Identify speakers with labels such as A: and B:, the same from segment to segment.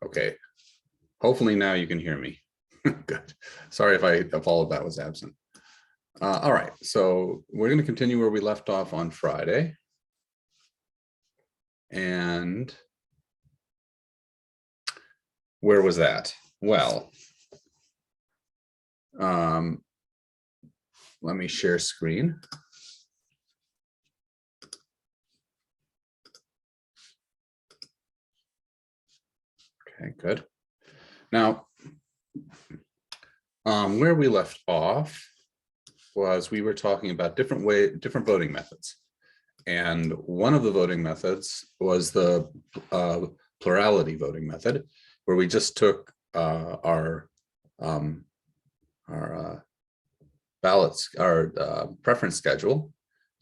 A: Okay. Hopefully now you can hear me. Good. Sorry if all of that was absent. All right, so we're going to continue where we left off on Friday. And where was that? Well, let me share screen. Okay, good. Now, where we left off was we were talking about different voting methods. And one of the voting methods was the plurality voting method, where we just took our ballots, our preference schedule,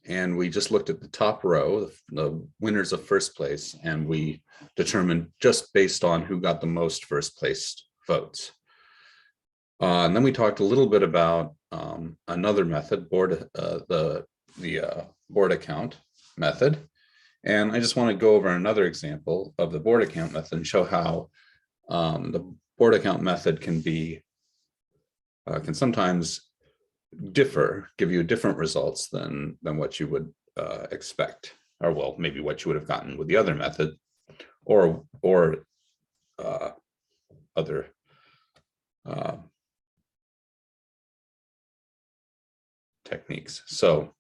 A: and we just looked at the top row, the winners of first place, and we determined just based on who got the most first place votes. And then we talked a little bit about another method, the board account method. And I just want to go over another example of the board account method and show how the board account method can sometimes give you different results than what you would expect, or well, maybe what you would have gotten with the other method, or other techniques. So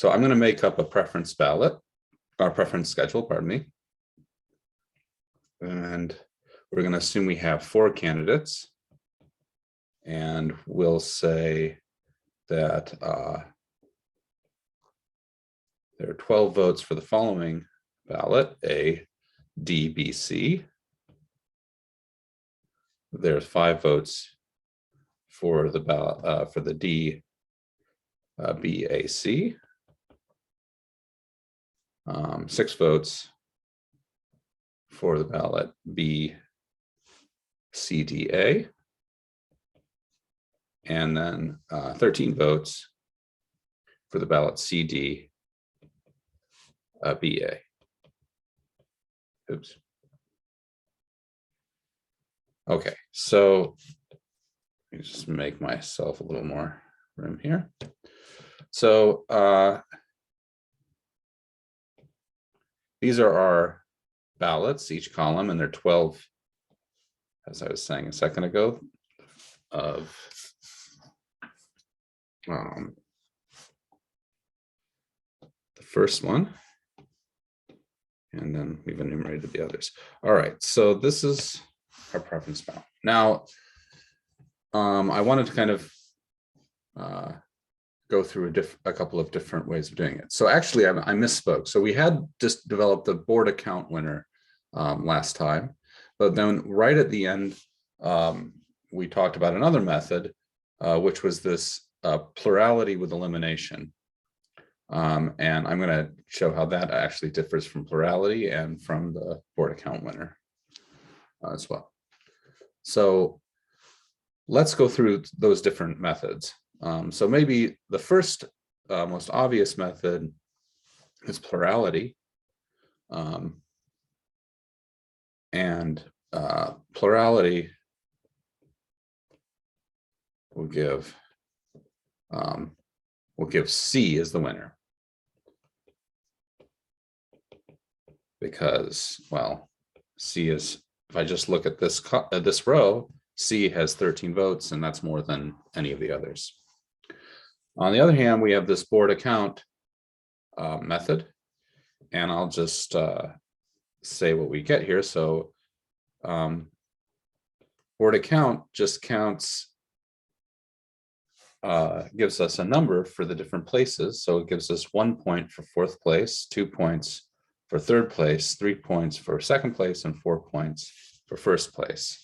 A: I'm going to make up a preference schedule, pardon me. And we're going to assume we have 4 candidates. And we'll say that there are 12 votes for the following ballot, A, D, B, C. There's 5 votes for the ballot for the D, B, A, C. 6 votes for the ballot B, C, D, A. And then 13 votes for the ballot C, D, B, A. Oops. Okay, so let me just make myself a little more room here. So these are our ballots, each column, and they're 12, as I was saying a second ago, of the first one, and then we've enumerated the others. All right, so this is our preference ballot. Now, I wanted to kind of go through a couple of different ways of doing it. So actually, I misspoke. So we had just developed the board account winner last time, but then right at the end, we talked about another method, which was this plurality with elimination. And I'm going to show how that actually differs from plurality and from the board account winner as well. So let's go through those different methods. So maybe the first most obvious method is plurality. And plurality will give C as the winner, because, well, C is, if I just look at this row, C has 13 votes, and that's more than any of the others. On the other hand, we have this board account method, and I'll just say what we get here. So board account just counts, gives us a number for the different places. So it gives us 1 point for 4th place, 2 points for 3rd place, 3 points for 2nd place, and 4 points for 1st place.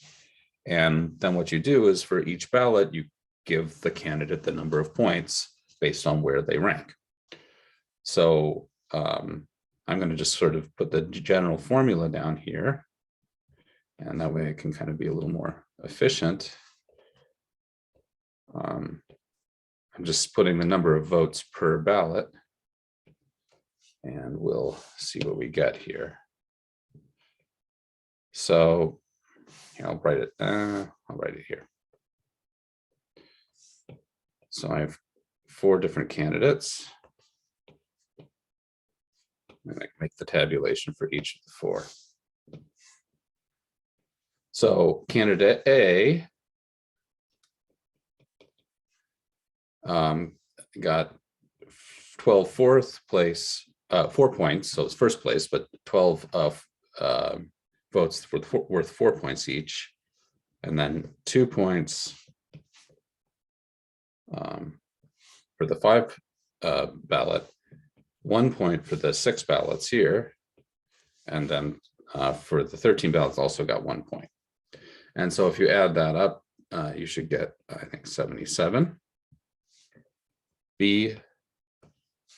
A: And then what you do is for each ballot, you give the candidate the number of points based on where they rank. So I'm going to just sort of put the general formula down here, and that way it can kind of be a little more efficient. I'm just putting the number of votes per ballot, and we'll see what we get here. So here, I'll write it here. So I have 4 different candidates. And I make the tabulation for each of the 4. So candidate A got 12 4th place, 4 points. So it's first place, but 12 votes worth 4 points each. And then 2 points for the 5 ballot, 1 point for the 6 ballots here. And then for the 13 ballots also got 1 point. And so if you add that up, you should get, I think, 77. B,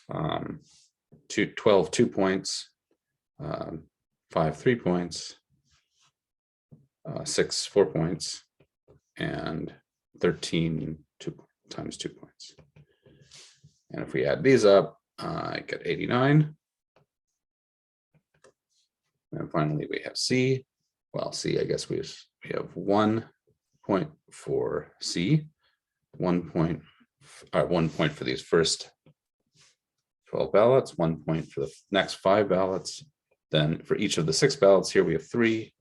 A: 12 2 points, 5 3 points, 6 4 points, and 13 times 2 points. And if we add these up, I get 89. And finally, we have C. Well, C, I guess we have 1 point for C, 1 point for these first 12 ballots, 1 point for the next 5 ballots. Then for each of the 6 ballots here, we have 3,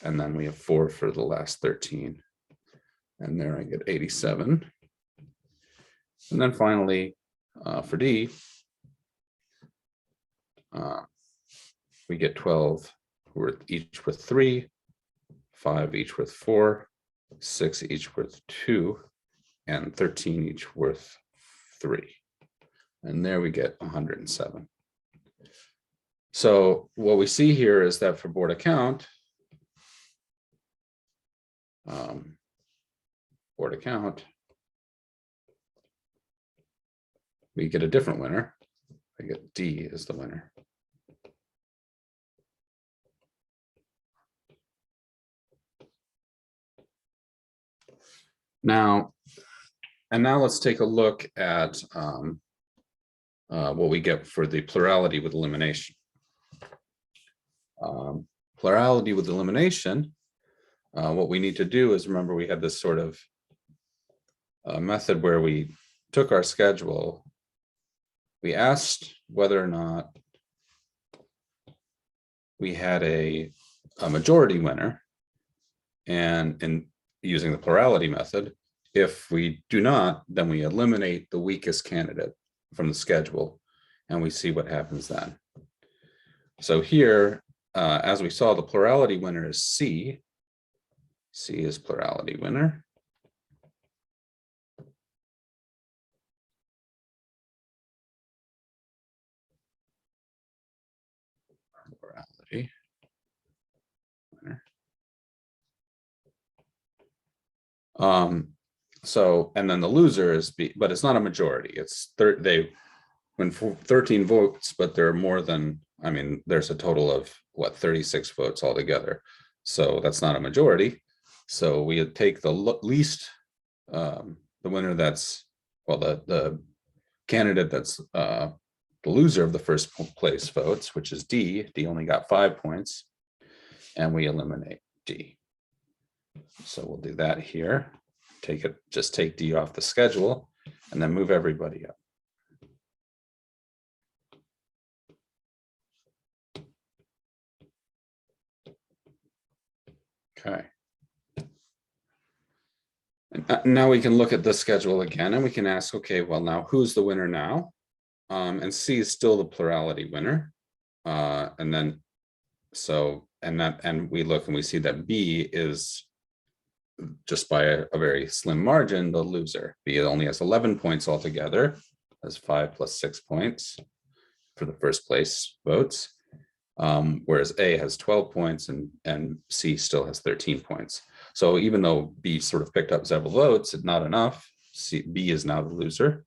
A: and then we have 4 for the last 13. And there I get 87. And then finally, for D, we get 12 each with 3, 5 each with 4, 6 each worth 2, and 13 each worth 3. And there we get 107. So what we see here is that for board account, we get a different winner. I get D as the winner. Now let's take a look at what we get for the plurality with elimination. Plurality with elimination, what we need to do is, remember, we had this sort of method where we took our schedule, we asked whether or not we had a majority winner, and in using the plurality method, if we do not, then we eliminate the weakest candidate from the schedule, and we see what happens then. So here, as we saw, the plurality winner is C. C is plurality winner. Plurality winner. So, and then the loser is B, but it's not a majority. It's they win 13 votes, but there are more than, I mean, there's a total of what, 36 votes altogether. So that's not a majority. So we take the least, the winner that's, well, the candidate that's the loser of the first place votes, which is D. D only got 5 points, and we eliminate D. So we'll do that here. Just take D off the schedule, and then move everybody up. Okay. And now we can look at the schedule again, and we can ask, okay, well, now who's the winner now? And C is still the plurality winner. And then, so, and we look and we see that B is, just by a very slim margin, the loser. B only has 11 points altogether. That's 5 plus 6 points for the first place votes. Whereas A has 12 points and C still has 13 points. So even though B sort of picked up several votes, it's not enough. B is now the loser.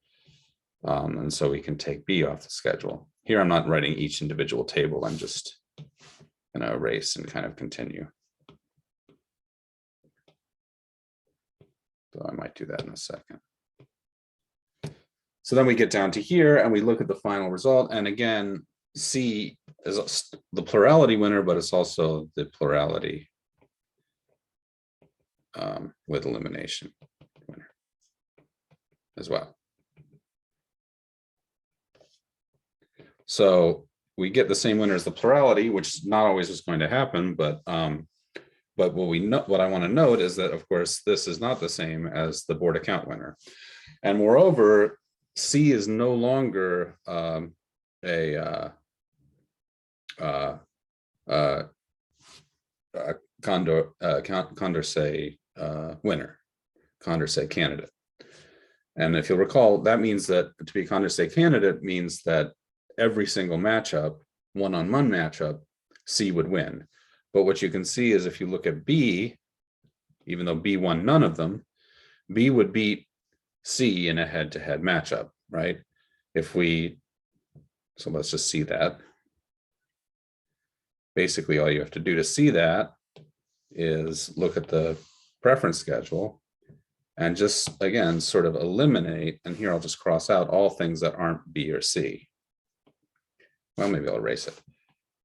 A: And so we can take B off the schedule. Here I'm not writing each individual table. I'm just going to erase and kind of continue. So I might do that in a second. So then we get down to here and we look at the final result. And again, C is the plurality winner, but it's also the plurality with elimination winner as well. So we get the same winner as the plurality, which not always is going to happen, but what I want to note is that, of course, this is not the same as the board account winner. And moreover, C is no longer a Condorcet winner, Condorcet candidate. And if you'll recall, that means that to be a Condorcet candidate means that every single matchup, one-on-one matchup, C would win. But what you can see is if you look at B, even though B won none of them, B would beat C in a head-to-head matchup, right? So let's just see that. Basically, all you have to do to see that is look at the preference schedule and just, again, sort of eliminate, and here I'll just cross out all things that aren't B or C. Well, maybe I'll erase it.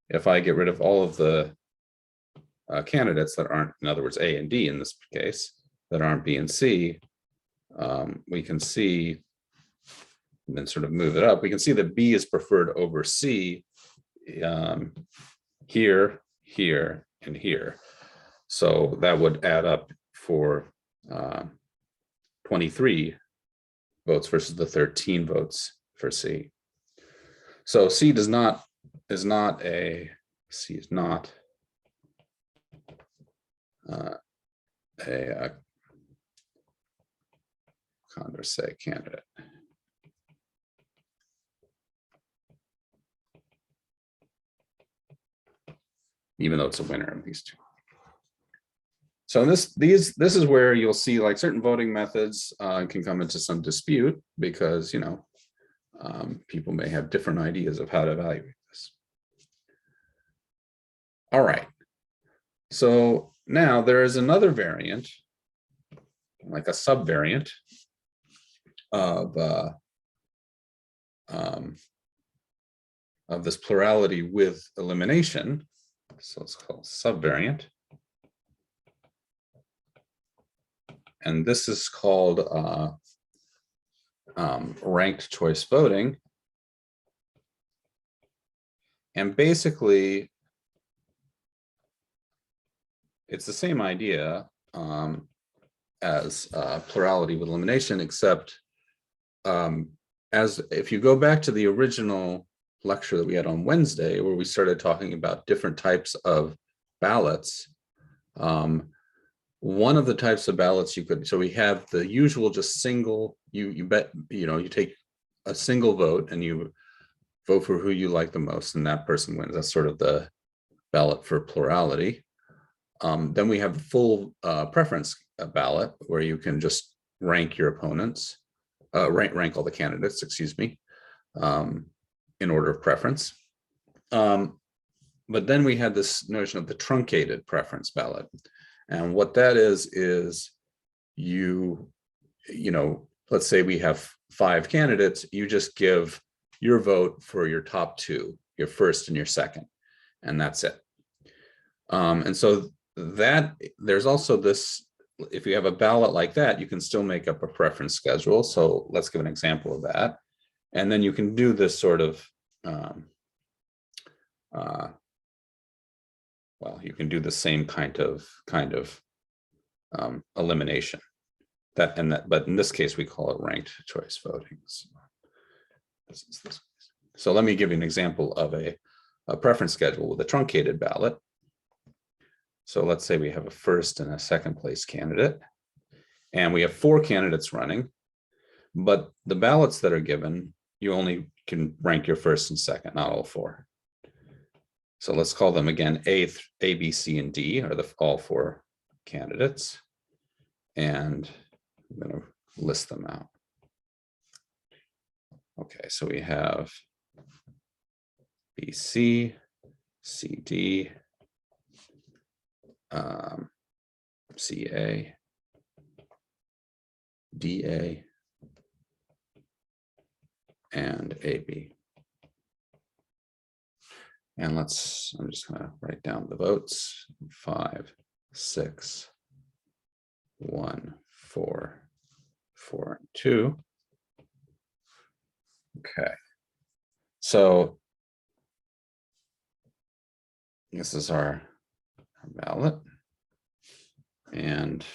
A: If I get rid of all of the candidates that aren't, in other words, A and D in this case, that aren't B and C, we can see, and then sort of move it up, we can see that B is preferred over C here, here, and here. So that would add up for 23 votes versus the 13 votes for C. So C is not a Condorcet candidate. Even though it's a winner of these two. So this is where you'll see like certain voting methods can come into some dispute because, you know, people may have different ideas of how to evaluate this. All right. So now there is another variant, like a subvariant of this plurality with elimination. So it's called subvariant. And this is called ranked choice voting. And basically, it's the same idea as plurality with elimination, except as if you go back to the original lecture that we had on Wednesday, where we started talking about different types of ballots. One of the types of ballots you could, so we have the usual just single, you take a single vote and you vote for who you like the most and that person wins. That's sort of the ballot for plurality. Then we have the full preference ballot where you can just rank your opponents, rank all the candidates, excuse me, in order of preference. But then we had this notion of the truncated preference ballot. And what that is let's say we have 5 candidates, you just give your vote for your top 2, your first and your second, and that's it. And so that there's also this, if you have a ballot like that, you can still make up a preference schedule. So let's give an example of that. And then you can do this sort of, well, you can do the same kind of elimination. But in this case, we call it ranked choice voting. So let me give you an example of a preference schedule with a truncated ballot. So let's say we have a first and a second place candidate, and we have 4 candidates running, but the ballots that are given, you only can rank your first and second, not all 4. So let's call them again A, B, C, and D are all 4 candidates. And I'm going to list them out. Okay, so we have B, C, C, D, CA, DA, and AB. And I'm just gonna write down the votes. 5, 6, 1, 4, 4, and 2. Okay. So this is our ballot. And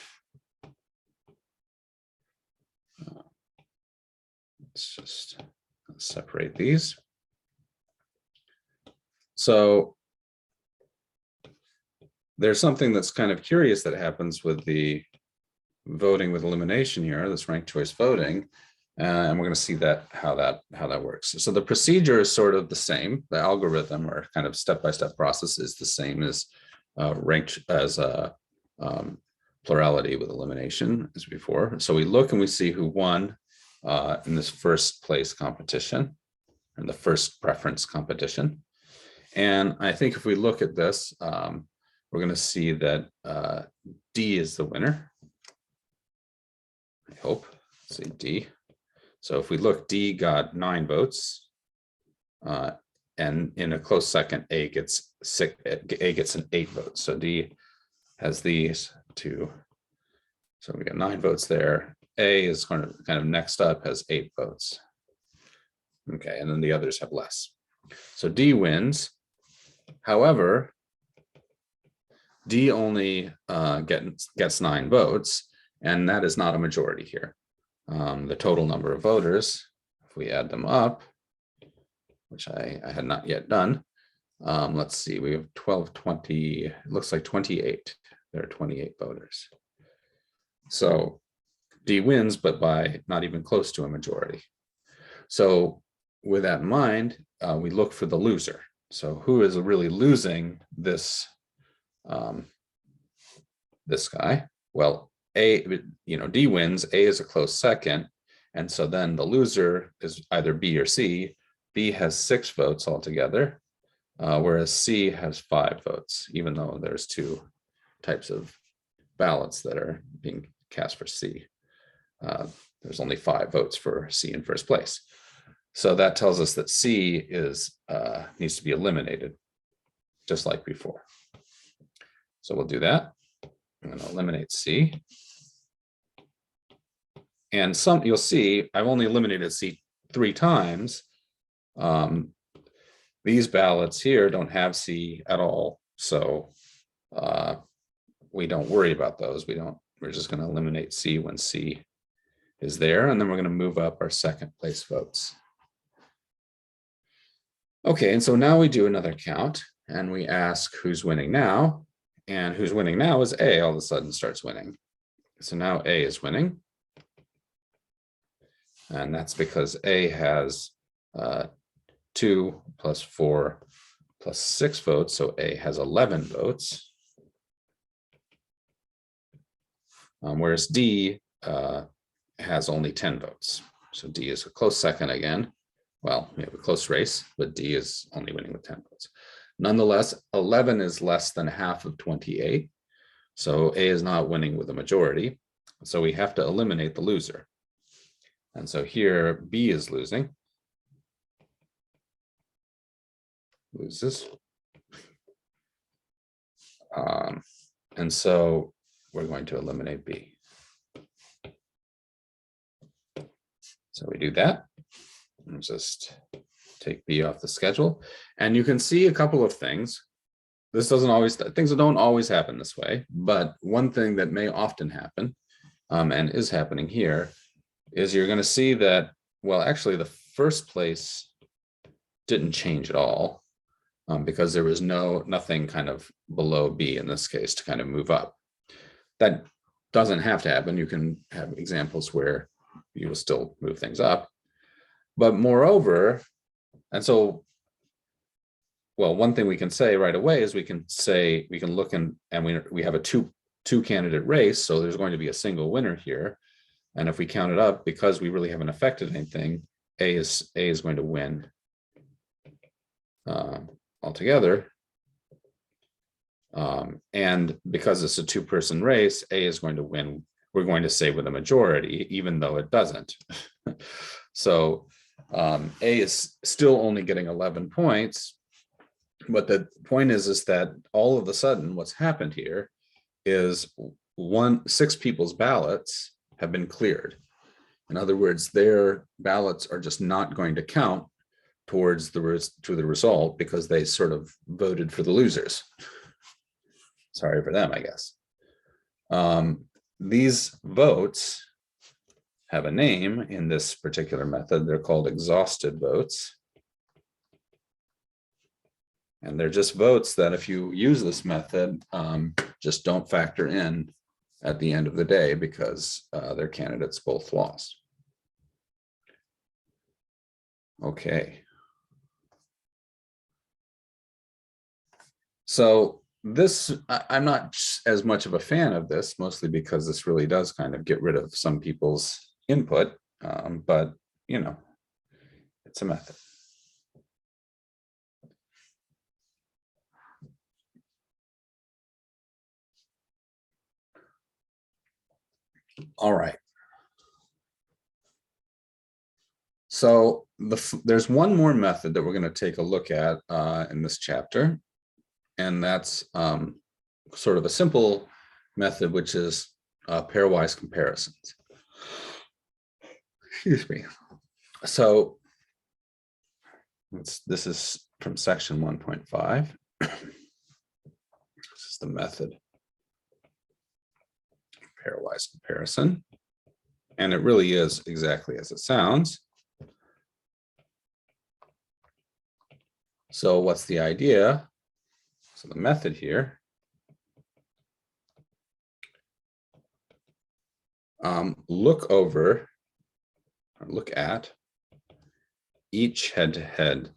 A: let's just separate these. So there's something that's kind of curious that happens with the voting with elimination here, this ranked choice voting. And we're going to see that how that works. So the procedure is sort of the same. The algorithm or kind of step-by-step process is the same as ranked as a plurality with elimination as before. So we look and we see who won in this first place competition and the first preference competition. And I think if we look at this, we're going to see that D is the winner. I hope. Let's see D. So if we look, D got 9 votes, and in a close second, A gets an 8 votes. So D has these two. So we got 9 votes there. A is kind of next up, has 8 votes. Okay, and then the others have less. So D wins. However, D only gets 9 votes, and that is not a majority here. The total number of voters, if we add them up, which I had not yet done, let's see, we have 12, 20, it looks like 28. There are 28 voters. So D wins, but by not even close to a majority. So with that in mind, we look for the loser. So who is really losing this, this guy? Well, D wins, A is a close second. And so then the loser is either B or C. B has 6 votes altogether, whereas C has 5 votes, even though there's 2 types of ballots that are being cast for C. There's only 5 votes for C in first place. So that tells us that C needs to be eliminated, just like before. So we'll do that. I'm going to eliminate C. And you'll see I've only eliminated C 3 times. These ballots here don't have C at all. So we don't worry about those. We're just going to eliminate C when C is there. And then we're going to move up our second place votes. Okay, and so now we do another count and we ask who's winning now. And who's winning now is A, all of a sudden starts winning. So now A is winning. And that's because A has 2 plus 4 plus 6 votes. So A has 11 votes. Whereas D has only 10 votes. So D is a close second again. Well, we have a close race, but D is only winning with 10 votes. Nonetheless, 11 is less than half of 28. So A is not winning with a majority. So we have to eliminate the loser. And so here B is losing. Loses. And so we're going to eliminate B. So we do that. I'll just take B off the schedule. And you can see a couple of things. Things don't always happen this way, but one thing that may often happen, and is happening here, is you're going to see that, well, actually the first place didn't change at all, because there was nothing kind of below B in this case to kind of move up. That doesn't have to happen. You can have examples where you will still move things up. But moreover, and so, well, one thing we can say right away is we can look and we have a two candidate race. So there's going to be a single winner here. And if we count it up, because we really haven't affected anything, A is going to win altogether. And because it's a 2-person race, A is going to win, we're going to say with a majority, even though it doesn't. So A is still only getting 11 points, But the point is that all of a sudden what's happened here is 6 people's ballots have been cleared. In other words, their ballots are just not going to count towards the result because they sort of voted for the losers. Sorry for them, I guess. These votes have a name in this particular method. They're called exhausted votes. And they're just votes that if you use this method, just don't factor in at the end of the day because their candidates both lost. Okay. So this, I'm not as much of a fan of this, mostly because this really does kind of get rid of some people's input, but you know, it's a method. All right. So there's one more method that we're going to take a look at in this chapter, and that's sort of a simple method, which is pairwise comparisons. Excuse me. So this is from section 1.5. This is the method pairwise comparison. And it really is exactly as it sounds. So what's the idea? So the method here, look at each head-to-head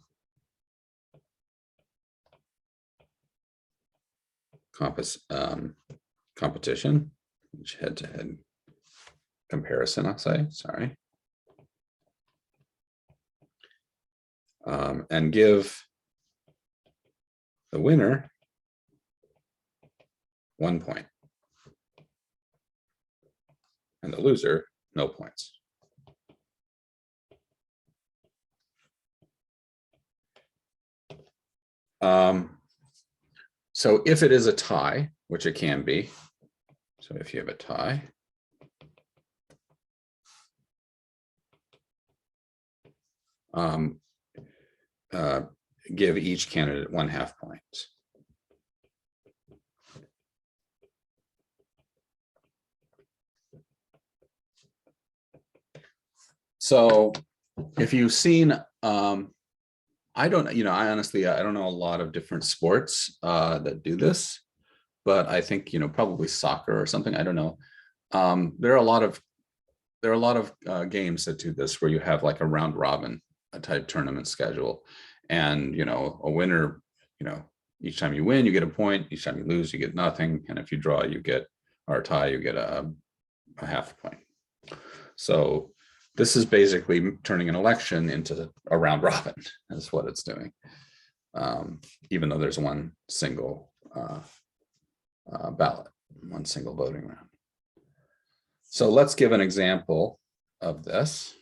A: competition, each head-to-head comparison, I'll say, sorry. And give the winner 1 point and the loser no points. So if it is a tie, which it can be, so if you have a tie, give each candidate 1/2 point. So if you've seen, I don't, I honestly, I don't know a lot of different sports that do this, but I think, probably soccer or something, I don't know. There are a lot of games that do this where you have like a round robin type tournament schedule, and a winner, each time you win you get a point, each time you lose you get nothing, and if you draw you get, or tie, you get a 1/2 point. So this is basically turning an election into a round robin, is what it's doing, even though there's one single ballot, one single voting round. So let's give an example of this.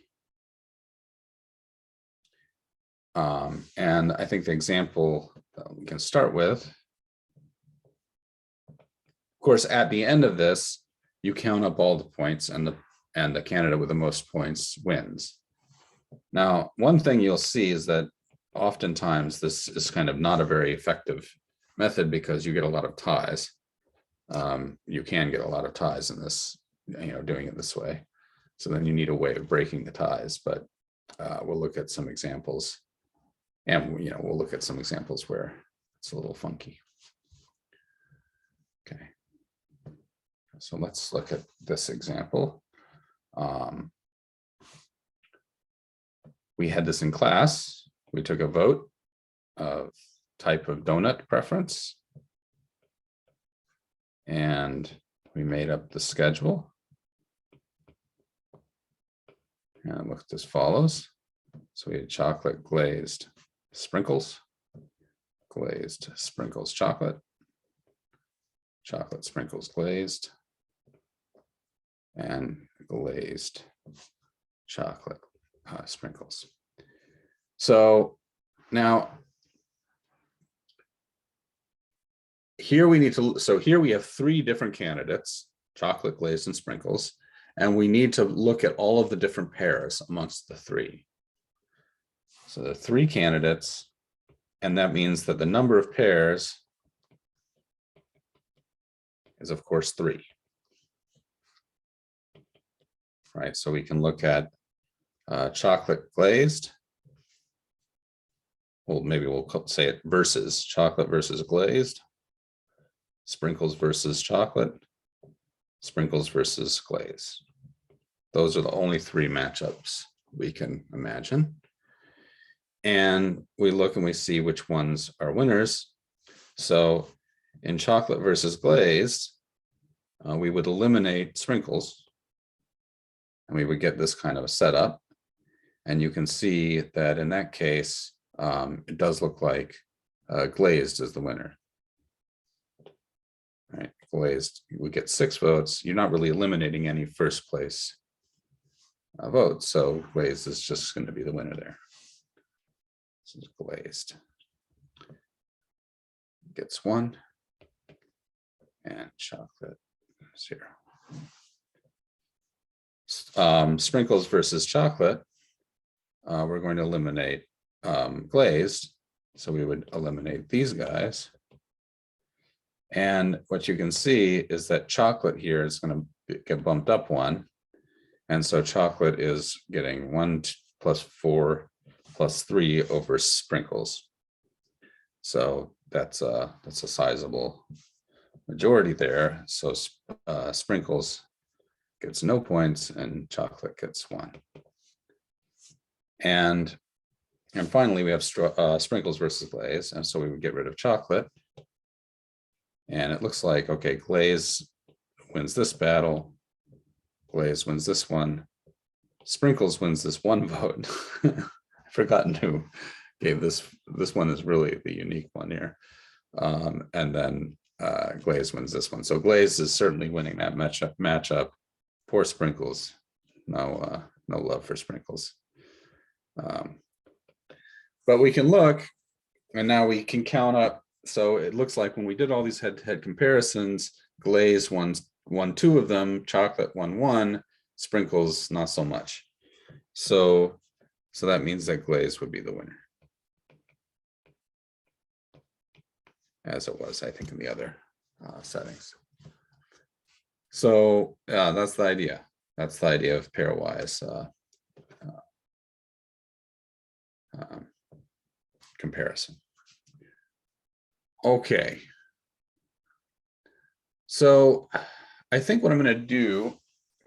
A: And I think the example that we can start with, of course, at the end of this, you count up all the points, and the candidate with the most points wins. Now, one thing you'll see is that oftentimes this is kind of not a very effective method because you get a lot of ties. You can get a lot of ties in this, doing it this way. So then you need a way of breaking the ties, but we'll look at some examples, and we'll look at some examples where it's a little funky. Okay, so let's look at this example. We had this in class. We took a vote of type of donut preference, and we made up the schedule. And it looked as follows. So we had chocolate glazed sprinkles, glazed sprinkles chocolate, chocolate sprinkles glazed, and glazed chocolate sprinkles. So now here we need to, so here we have three different candidates, chocolate, glazed, and sprinkles, and we need to look at all of the different pairs amongst the three. So there are three candidates, and that means that the number of pairs is, of course, 3. Right, so we can look at chocolate glazed. Well, maybe we'll say it versus chocolate versus glazed, sprinkles versus chocolate, sprinkles versus glaze. Those are the only 3 matchups we can imagine. And we look and we see which ones are winners. So in chocolate versus glazed, we would eliminate sprinkles, and we would get this kind of a setup. And you can see that in that case, it does look like glazed is the winner. Right, glazed, we get 6 votes. You're not really eliminating any first place votes, so glazed is just going to be the winner there. This is glazed. Gets 1, and chocolate 0. Sprinkles versus chocolate, we're going to eliminate glazed, so we would eliminate these guys. And what you can see is that chocolate here is going to get bumped up 1, and so chocolate is getting 1 plus 4 plus 3 over sprinkles. So that's a sizable majority there. So sprinkles gets no points and chocolate gets 1. And finally, we have sprinkles versus glaze, and so we would get rid of chocolate. And it looks like, okay, glaze wins this battle, glaze wins this one, sprinkles wins this 1 vote. I've forgotten who gave this one is really the unique one here. And then glaze wins this one. So glaze is certainly winning that matchup. Poor sprinkles, no love for sprinkles. But we can look, and now we can count up. So it looks like when we did all these head-to-head comparisons, glaze won 2 of them, chocolate won 1, sprinkles not so much. So that means that glaze would be the winner, as it was, I think, in the other settings. So that's the idea. That's the idea of pairwise comparison. Okay. So I think what I'm going to do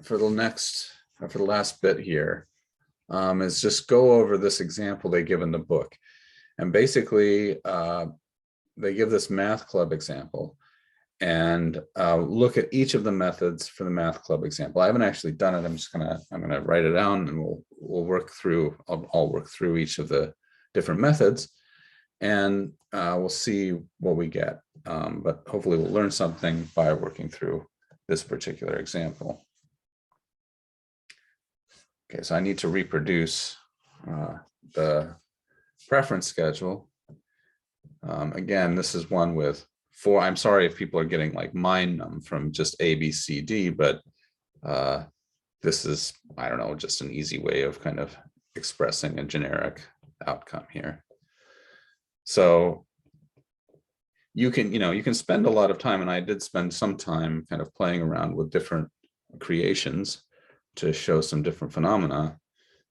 A: for the last bit here is just go over this example they give in the book. And basically, they give this math club example and look at each of the methods for the math club example. I haven't actually done it. I'm gonna write it down, and we'll work through. I'll work through each of the different methods, and we'll see what we get. But hopefully, we'll learn something by working through this particular example. Okay, so I need to reproduce the preference schedule. Again, this is one with 4. I'm sorry if people are getting like mind numb from just A, B, C, D, but this is, I don't know, just an easy way of kind of expressing a generic outcome here. So you can spend a lot of time, and I did spend some time kind of playing around with different creations to show some different phenomena.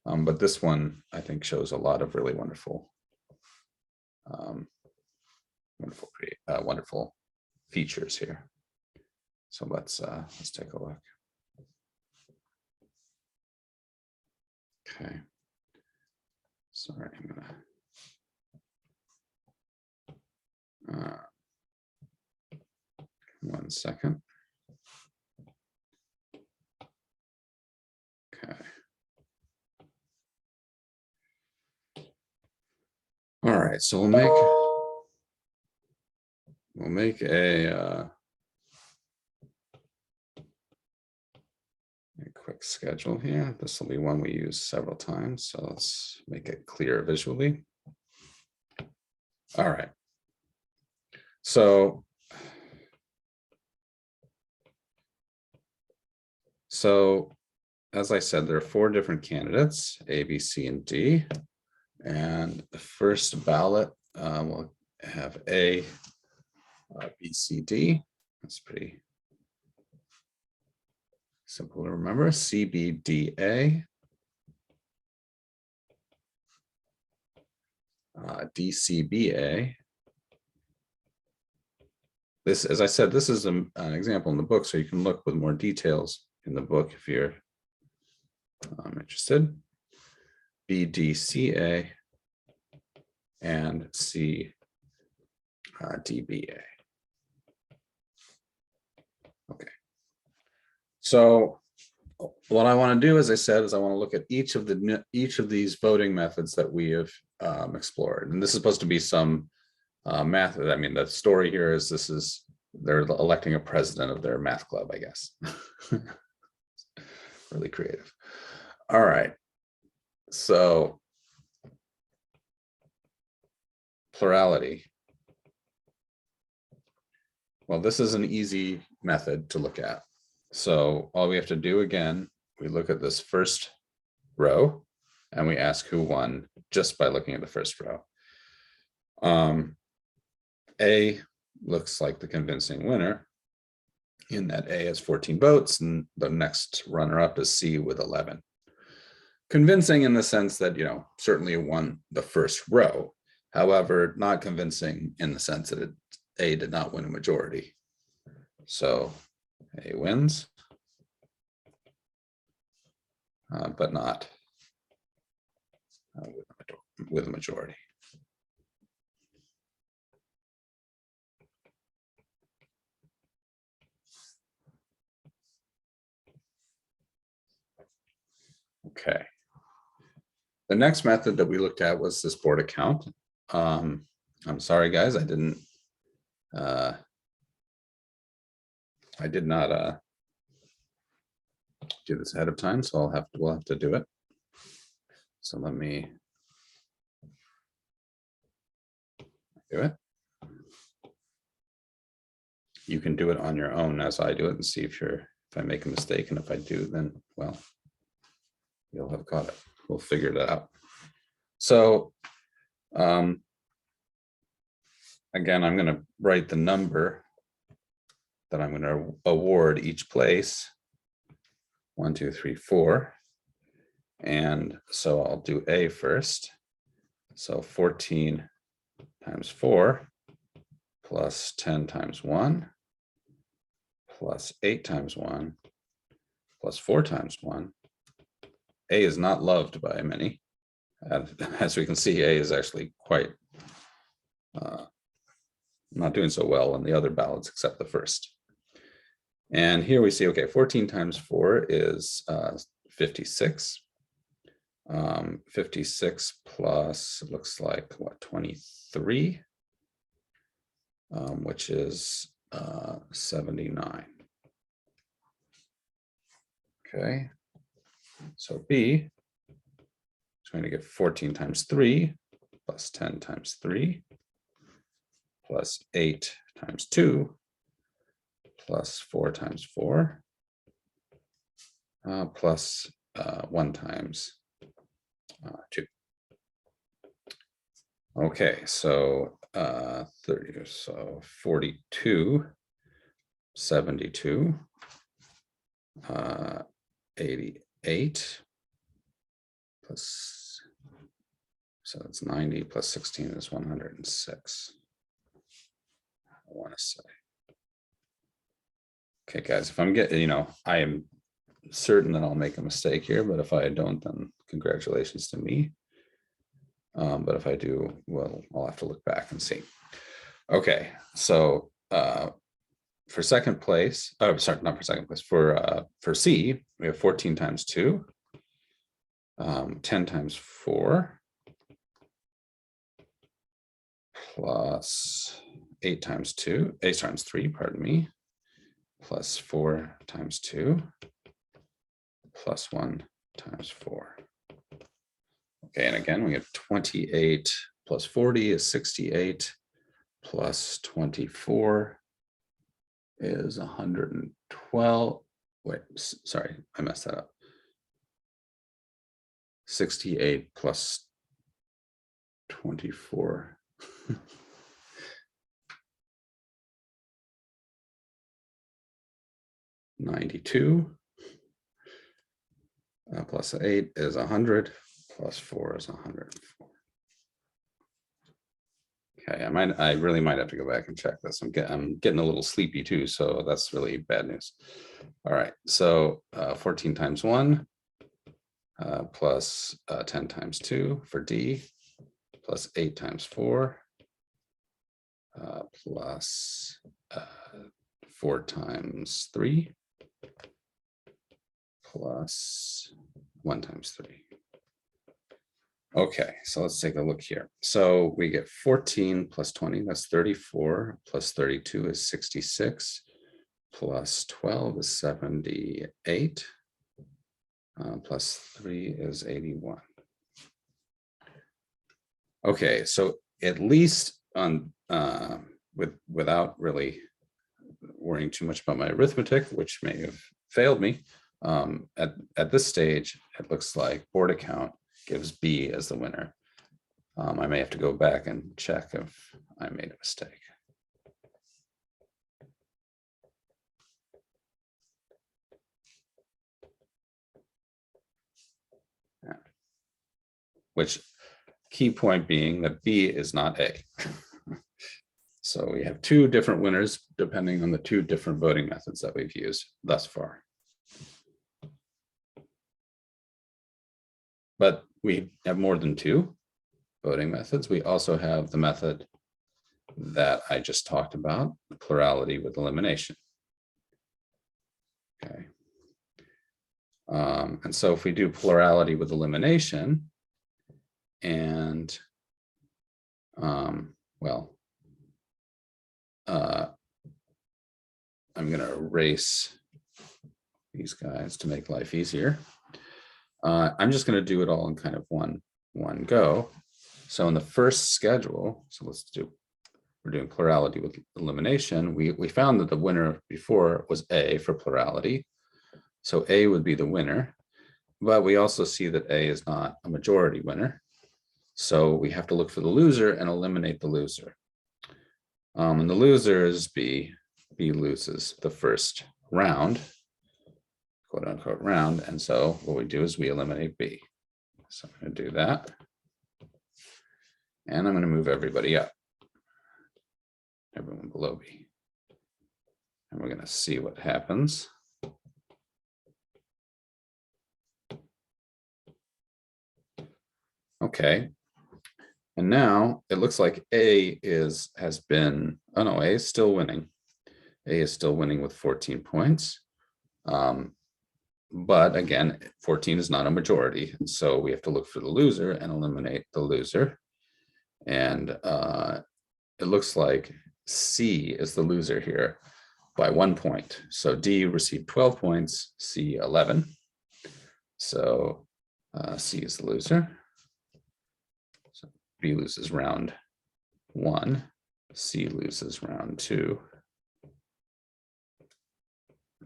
A: But this one, I think, shows a lot of really wonderful wonderful features here. So let's take a look. Okay. Sorry, I'm gonna 1 second. Okay. All right, so we'll make a quick schedule here. This will be one we use several times, so let's make it clear visually. All right. So So as I said, there are 4 different candidates, A, B, C, and D. And the first ballot will have A, B, C, D. That's pretty simple to remember. C, B, D, A. D, C, B, A. This, as I said, this is an example in the book, so you can look with more details in the book if you're interested. B, D, C, A, and C, D, B, A. Okay. So what I want to do, as I said, is I want to look at each of these voting methods that we have explored, and this is supposed to be some math. I mean, the story here is they're electing a president of their math club, I guess. Really creative. All right. So plurality. Well, this is an easy method to look at. So all we have to do, again, we look at this first row and we ask who won just by looking at the first row. A looks like the convincing winner in that A has 14 votes and the next runner-up is C with 11. Convincing in the sense that, you know, certainly won the first row. However, not convincing in the sense that A did not win a majority. So A wins, but not with a majority. Okay. The next method that we looked at was this board account. I'm sorry, guys, I did not do this ahead of time, so we'll have to do it. So let me do it. You can do it on your own as I do it and see if I make a mistake, and if I do, then, well, you'll have caught it. We'll figure that out. So again, I'm going to write the number that I'm going to award each place. 1, 2, 3, 4. And so I'll do A first. So 14 times 4 plus 10 times 1 plus 8 times 1 plus 4 times 1. A is not loved by many. As we can see, A is actually quite not doing so well on the other ballots except the first. And here we see, okay, 14 times 4 is 56. 56 plus, it looks like, what, 23, which is 79. Okay, so B is going to get 14 times 3 plus 10 times 3 plus 8 times 2 plus 4 times 4 plus 1 times 2. Okay, so 30, so 42, 72, 88 plus, so it's 90 plus 16 is 106. I want to say. Okay, guys, if I'm getting, you know, I am certain that I'll make a mistake here, but if I don't, then congratulations to me. But if I do, well, I'll have to look back and see. Okay, so for second place, oh, sorry, not for second place, for C, we have 14 times 2, 10 times 4, plus 8 times 3, pardon me, plus 4 times 2, plus 1 times 4. Okay, and again, we have 28 plus 40 is 68, plus 24 is 112. wait, sorry, I messed that up. 68 plus 24. 92 plus 8 is 100, plus 4 is 104. Okay, I really might have to go back and check this. I'm getting a little sleepy too, so that's really bad news. All right, so 14 times 1 plus 10 times 2 for D, plus 8 times 4 plus 4 times 3 plus 1 times 3. Okay, so let's take a look here. So we get 14 plus 20, that's 34, plus 32 is 66, plus 12 is 78, plus 3 is 81. Okay, so at least on without really worrying too much about my arithmetic, which may have failed me, at this stage, it looks like board account gives B as the winner. I may have to go back and check if I made a mistake. Yeah. Which key point being that B is not A. So we have two different winners depending on the two different voting methods that we've used thus far. But we have more than two voting methods. We also have the method that I just talked about, plurality with elimination. Okay. And so if we do plurality with elimination, and well, I'm going to erase these guys to make life easier. I'm just going to do it all in kind of one go. So in the first schedule, so we're doing plurality with elimination. We found that the winner before was A for plurality. So A would be the winner, but we also see that A is not a majority winner. So we have to look for the loser and eliminate the loser. And the loser is B. B loses the first round, quote unquote round. And so what we do is we eliminate B. So I'm going to do that. And I'm going to move everybody up, everyone below B. And we're going to see what happens. Okay. And now it looks like A has been, oh no, A is still winning. A is still winning with 14 points. But again, 14 is not a majority. And so we have to look for the loser and eliminate the loser. And it looks like C is the loser here by 1 point. So D received 12 points, C 11. So C is the loser. So B loses round 1, C loses round 2.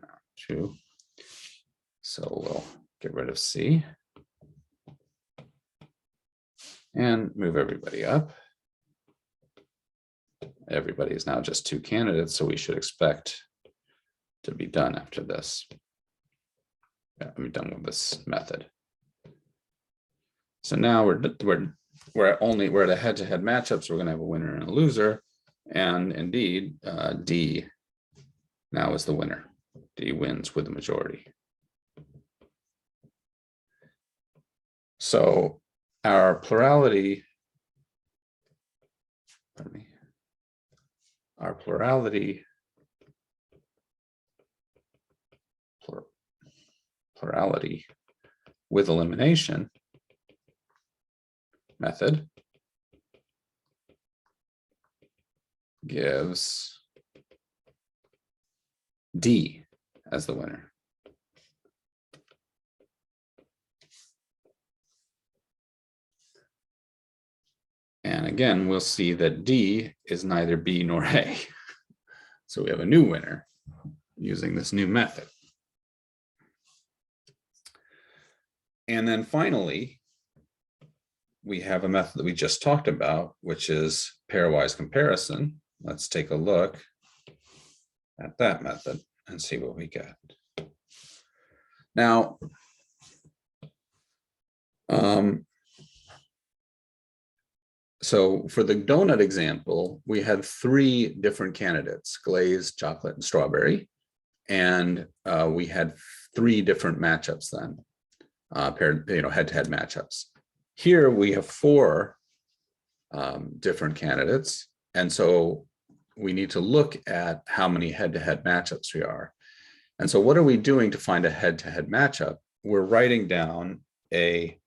A: Round 2. So we'll get rid of C and move everybody up. Everybody is now just 2 candidates, so we should expect to be done after this. Yeah, I'm done with this method. So now we're at a head-to-head matchup, so we're going to have a winner and a loser, and indeed D now is the winner. D wins with the majority. So our plurality, pardon me, our plurality with elimination method gives D as the winner. And again, we'll see that D is neither B nor A. So we have a new winner using this new method. And then finally, we have a method that we just talked about, which is pairwise comparison. Let's take a look at that method and see what we get. Now, so for the donut example, we had 3 different candidates: glazed, chocolate, and strawberry. And we had 3 different matchups then, paired, head-to-head matchups. Here we have 4 different candidates. And so we need to look at how many head-to-head matchups we are. And so what are we doing to find a head-to-head matchup? We're writing down a,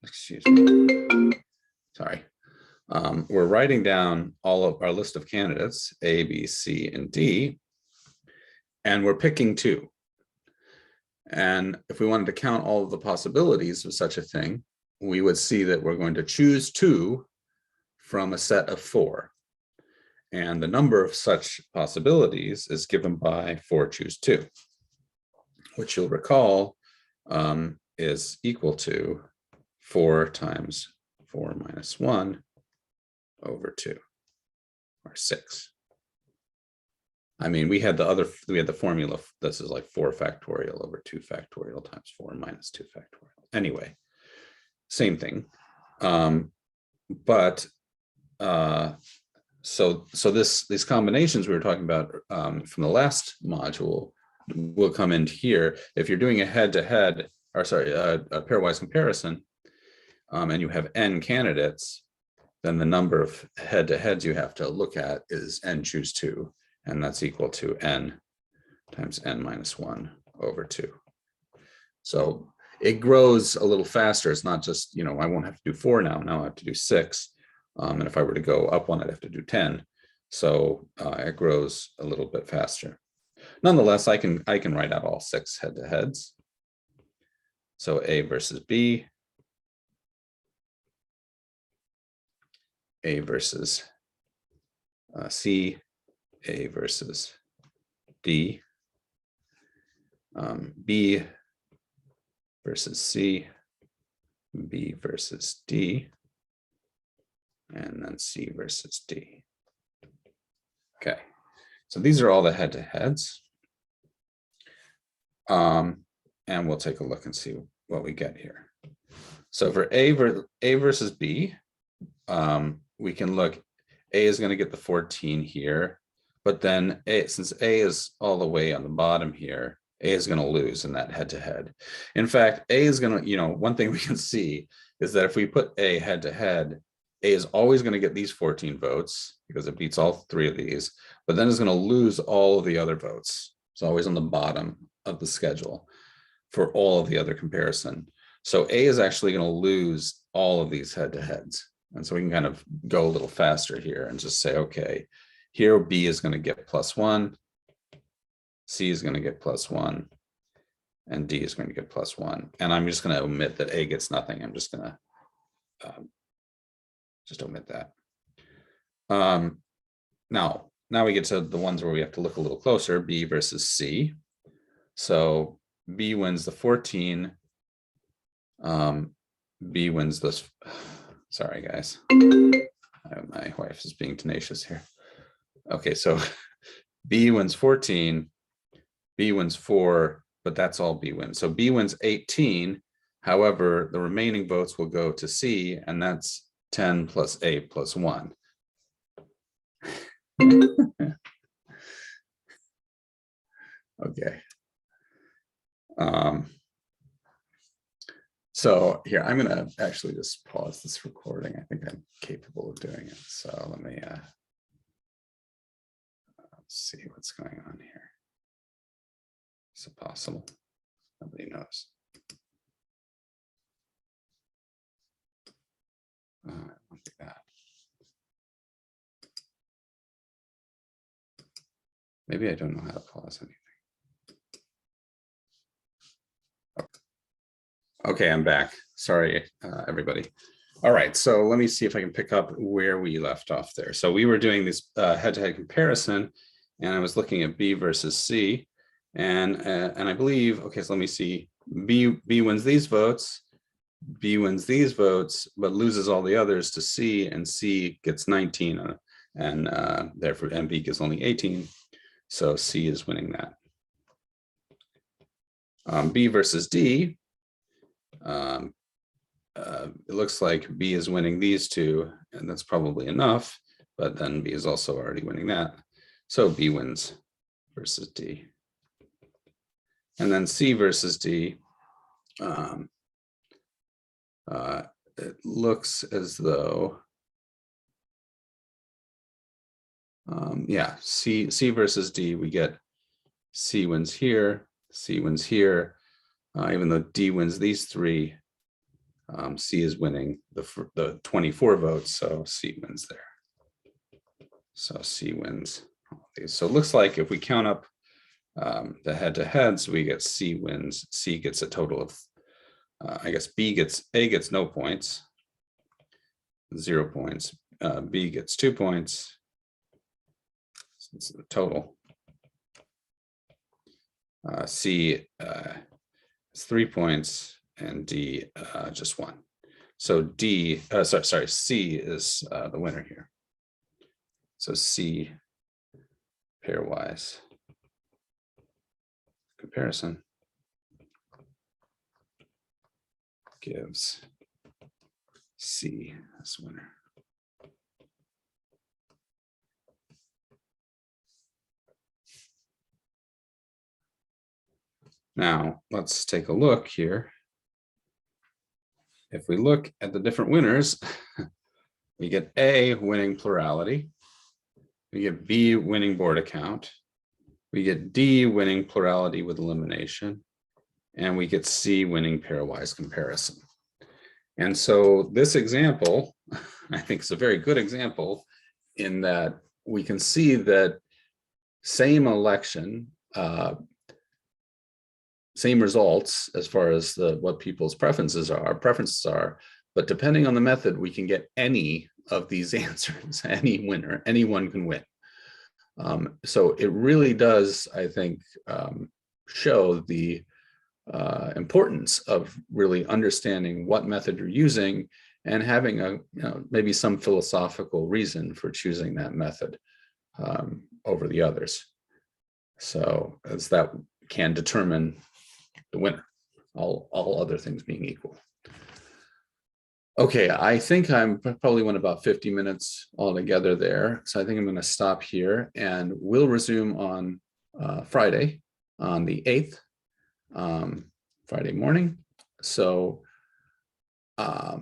A: excuse me, sorry. We're writing down all of our list of candidates, A, B, C, and D, and we're picking 2. And if we wanted to count all of the possibilities of such a thing, we would see that we're going to choose 2 from a set of 4. And the number of such possibilities is given by 4 choose 2, which you'll recall is equal to 4 times 4 minus 1 over 2, or 6. I mean, we had the formula. This is like 4 factorial over 2 factorial times 4 minus 2 factorial. Anyway, same thing. So these combinations we were talking about from the last module will come into here. If you're doing a head-to-head, or sorry, a pairwise comparison, and you have n candidates, then the number of head-to-heads you have to look at is n choose 2, and that's equal to n times n minus 1 over 2. So it grows a little faster. It's not just, I won't have to do 4 now. Now I have to do 6. And if I were to go up 1, I'd have to do 10. So it grows a little bit faster. Nonetheless, I can write out all 6 head-to-heads. So A versus B, A versus C, A versus D, B versus C, B versus D, and then C versus D. Okay, so these are all the head-to-heads. And we'll take a look and see what we get here. So for A versus B, we can look, A is going to get the 14 here, but then since A is all the way on the bottom here, A is going to lose in that head-to-head. In fact, A is going to, one thing we can see is that if we put A head-to-head, A is always going to get these 14 votes because it beats all 3 of these, but then it's going to lose all of the other votes. It's always on the bottom of the schedule for all of the other comparison. So A is actually going to lose all of these head-to-heads. And so we can kind of go a little faster here and just say, okay, here B is going to get +1, C is going to get +1, and D is going to get +1. And I'm just going to omit that A gets nothing. I'm just going to just omit that. Now we get to the ones where we have to look a little closer, B versus C. So B wins the 14. B wins this. Sorry, guys. My wife is being tenacious here. Okay, so B wins 14. B wins 4, but that's all B wins. So B wins 18. However, the remaining votes will go to C, and that's 10 plus A plus 1. Okay. So here, I'm going to actually just pause this recording. I think I'm capable of doing it. So let me see what's going on here. Is it possible? Nobody knows. I won't do that. Maybe I don't know how to pause anything. Okay, I'm back. Sorry, everybody. All right, so let me see if I can pick up where we left off there. So we were doing this head-to-head comparison, and I was looking at B versus C, and I believe, okay, so let me see B wins these votes, B wins these votes, but loses all the others to C, and C gets 19, and therefore B gets only 18. So C is winning that. B versus D, it looks like B is winning these two, and that's probably enough, but then B is also already winning that. So B wins versus D. And then C versus D, it looks as though, yeah, C versus D, we get C wins here, C wins here, even though D wins these three, C is winning the 24 votes, so C wins there. So C wins all these. So it looks like if we count up the head-to-heads, we get C wins. C gets a total of, I guess A gets no points, 0 points. B gets 2 points. So it's the total. C is 3 points, and D just 1. So D, sorry, C is the winner here. So C pairwise comparison gives C as winner. Now let's take a look here. If we look at the different winners, we get A winning plurality, we get B winning board account, we get D winning plurality with elimination, and we get C winning pairwise comparison. And so this example, I think, is a very good example in that we can see that same election, same results as far as what people's preferences are, but depending on the method, we can get any of these answers, any winner, anyone can win. So it really does, I think, show the importance of really understanding what method you're using and having maybe some philosophical reason for choosing that method over the others. So as that can determine the winner, all other things being equal. Okay, I think I'm probably went about 50 minutes altogether there. So I think I'm going to stop here, and we'll resume on Friday, on the 8th, Friday morning. So I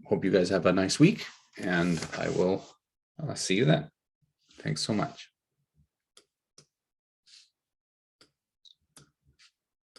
A: hope you guys have a nice week, and I will see you then. Thanks so much.